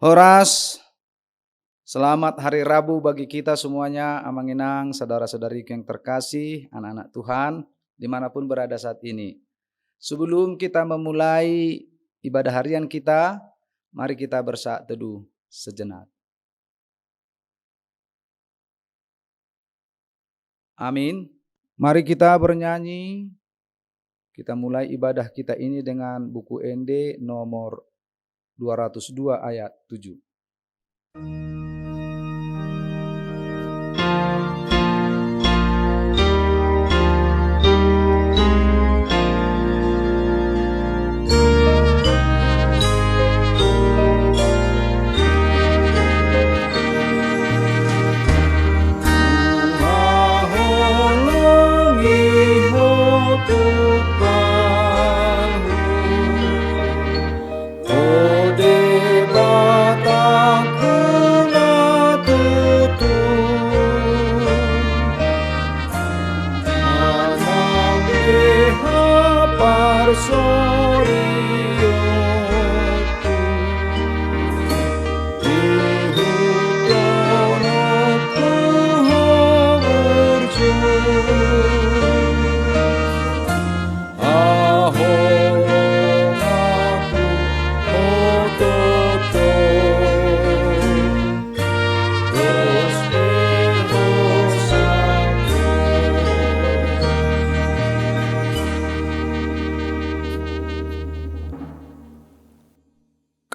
Horas, selamat hari Rabu bagi kita semuanya, amanginang, saudara-saudariku yang terkasih, anak-anak Tuhan, dimanapun berada saat ini. Sebelum kita memulai ibadah harian kita, mari kita bersaat teduh sejenak. Amin. Mari kita bernyanyi, kita mulai ibadah kita ini dengan buku ND nomor 202 ayat 7.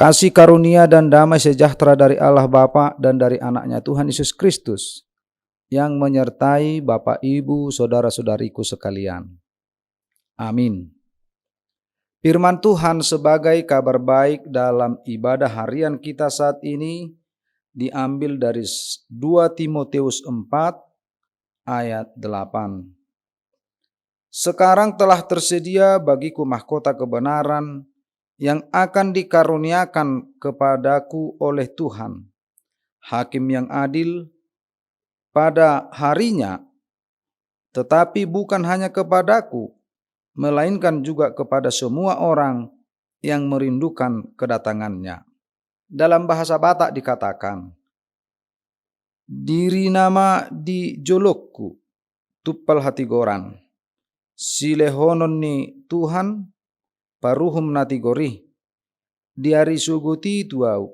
Kasih karunia dan damai sejahtera dari Allah Bapa dan dari anaknya Tuhan Yesus Kristus yang menyertai Bapak, Ibu, saudara-saudariku sekalian. Amin. Firman Tuhan sebagai kabar baik dalam ibadah harian kita saat ini diambil dari 2 Timotius 4 ayat 8. Sekarang telah tersedia bagiku mahkota kebenaran yang akan dikaruniakan kepadaku oleh Tuhan, Hakim yang adil pada harinya, tetapi bukan hanya kepadaku, melainkan juga kepada semua orang yang merindukan kedatangannya. Dalam bahasa Batak dikatakan, diri nama di jolokku, tuppal hati goran, silehonon ni Tuhan, paruhum nati gorih, diari suguti tuau,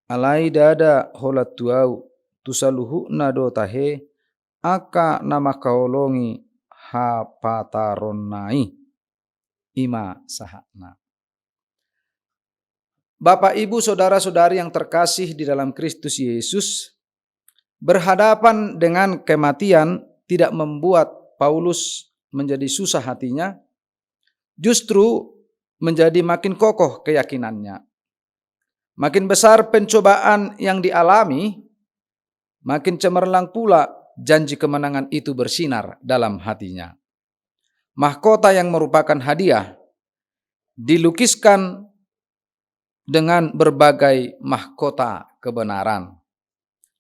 alai dada holat tuau, tusaluhu nado tahe, aka nama kaolongi ha pataronnai, ima sahakna. Bapak, Ibu, saudara-saudari yang terkasih di dalam Kristus Yesus, berhadapan dengan kematian tidak membuat Paulus menjadi susah hatinya, justru menjadi makin kokoh keyakinannya. Makin besar pencobaan yang dialami, makin cemerlang pula janji kemenangan itu bersinar dalam hatinya. Mahkota yang merupakan hadiah dilukiskan dengan berbagai mahkota kebenaran.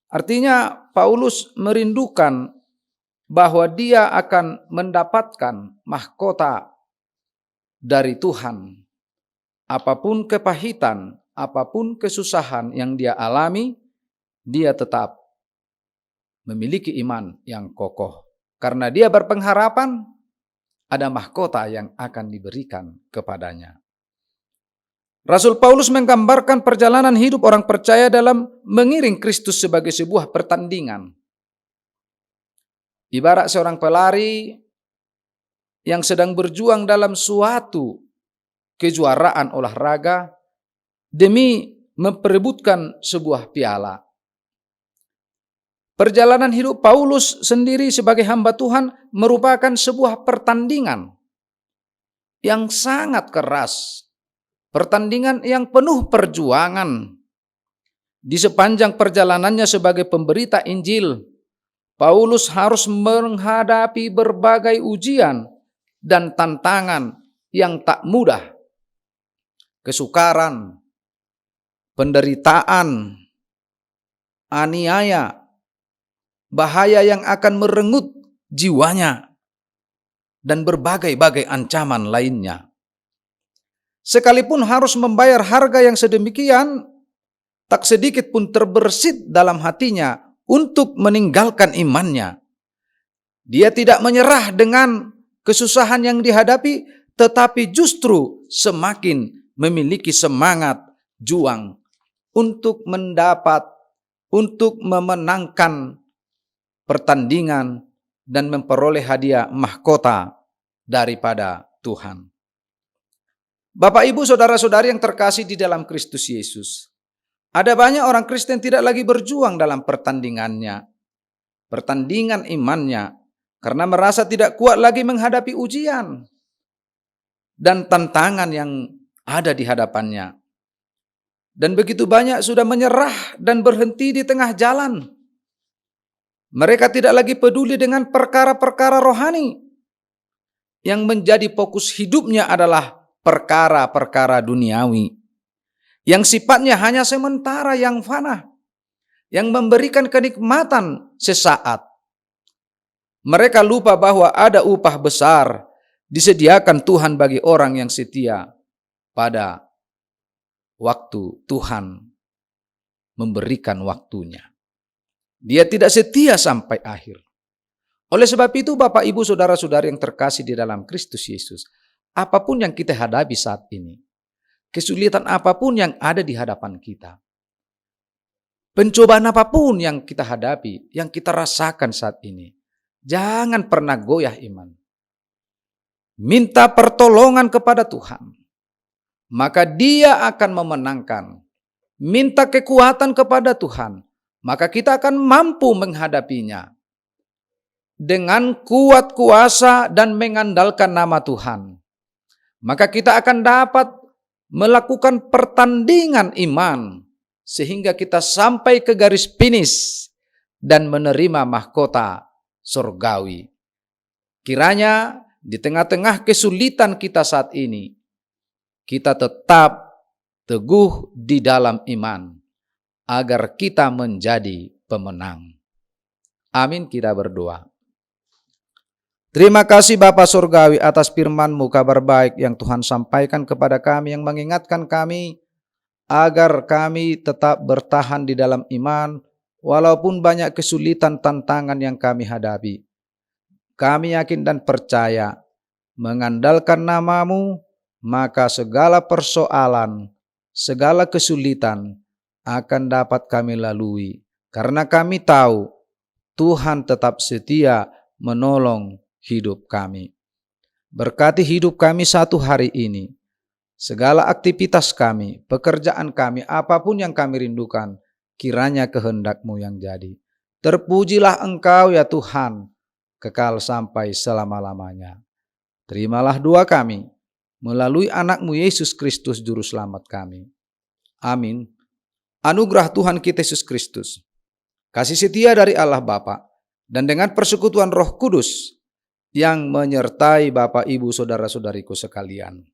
Artinya Paulus merindukan bahwa dia akan mendapatkan mahkota dari Tuhan. Apapun kepahitan, apapun kesusahan yang dia alami, dia tetap memiliki iman yang kokoh. Karena dia berpengharapan ada mahkota yang akan diberikan kepadanya. Rasul Paulus menggambarkan perjalanan hidup orang percaya dalam mengiring Kristus sebagai sebuah pertandingan. Ibarat seorang pelari yang sedang berjuang dalam suatu kejuaraan olahraga demi memperebutkan sebuah piala. Perjalanan hidup Paulus sendiri sebagai hamba Tuhan merupakan sebuah pertandingan yang sangat keras, pertandingan yang penuh perjuangan. Di sepanjang perjalanannya sebagai pemberita Injil, Paulus harus menghadapi berbagai ujian dan tantangan yang tak mudah. Kesukaran, penderitaan, aniaya, bahaya yang akan merenggut jiwanya, dan berbagai-bagai ancaman lainnya. Sekalipun harus membayar harga yang sedemikian, tak sedikit pun terbersit dalam hatinya untuk meninggalkan imannya. Dia tidak menyerah dengan kesusahan yang dihadapi, tetapi justru semakin memiliki semangat juang untuk untuk memenangkan pertandingan dan memperoleh hadiah mahkota daripada Tuhan. Bapak, Ibu, saudara-saudari yang terkasih di dalam Kristus Yesus, ada banyak orang Kristen tidak lagi berjuang dalam pertandingan imannya, karena merasa tidak kuat lagi menghadapi ujian dan tantangan yang ada di hadapannya. Dan begitu banyak sudah menyerah dan berhenti di tengah jalan. Mereka tidak lagi peduli dengan perkara-perkara rohani. Yang menjadi fokus hidupnya adalah perkara-perkara duniawi, yang sifatnya hanya sementara, yang fana, yang memberikan kenikmatan sesaat. Mereka lupa bahwa ada upah besar disediakan Tuhan bagi orang yang setia pada waktu Tuhan memberikan waktunya. Dia tidak setia sampai akhir. Oleh sebab itu, Bapak, Ibu, saudara-saudari yang terkasih di dalam Kristus Yesus, apapun yang kita hadapi saat ini, kesulitan apapun yang ada di hadapan kita, pencobaan apapun yang kita hadapi, yang kita rasakan saat ini, jangan pernah goyah iman. Minta pertolongan kepada Tuhan, maka Dia akan memenangkan. Minta kekuatan kepada Tuhan, maka kita akan mampu menghadapinya. Dengan kuat kuasa dan mengandalkan nama Tuhan, maka kita akan dapat melakukan pertandingan iman, sehingga kita sampai ke garis finish dan menerima mahkota surgawi. Kiranya di tengah-tengah kesulitan kita saat ini, kita tetap teguh di dalam iman, agar kita menjadi pemenang. Amin, kita berdoa. Terima kasih Bapa Surgawi atas firman-Mu, kabar baik yang Tuhan sampaikan kepada kami, yang mengingatkan kami agar kami tetap bertahan di dalam iman, walaupun banyak kesulitan tantangan yang kami hadapi. Kami yakin dan percaya, mengandalkan nama-Mu, maka segala persoalan, segala kesulitan akan dapat kami lalui. Karena kami tahu Tuhan tetap setia menolong hidup kami. Berkati hidup kami satu hari ini. Segala aktivitas kami, pekerjaan kami, apapun yang kami rindukan, kiranya kehendak-Mu yang jadi. Terpujilah Engkau ya Tuhan, kekal sampai selama-lamanya. Terimalah doa kami melalui anak-Mu Yesus Kristus Juru Selamat kami. Amin. Anugerah Tuhan kita Yesus Kristus, kasih setia dari Allah Bapa, dan dengan persekutuan Roh Kudus yang menyertai Bapak, Ibu, saudara-saudariku sekalian.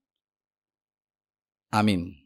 Amin.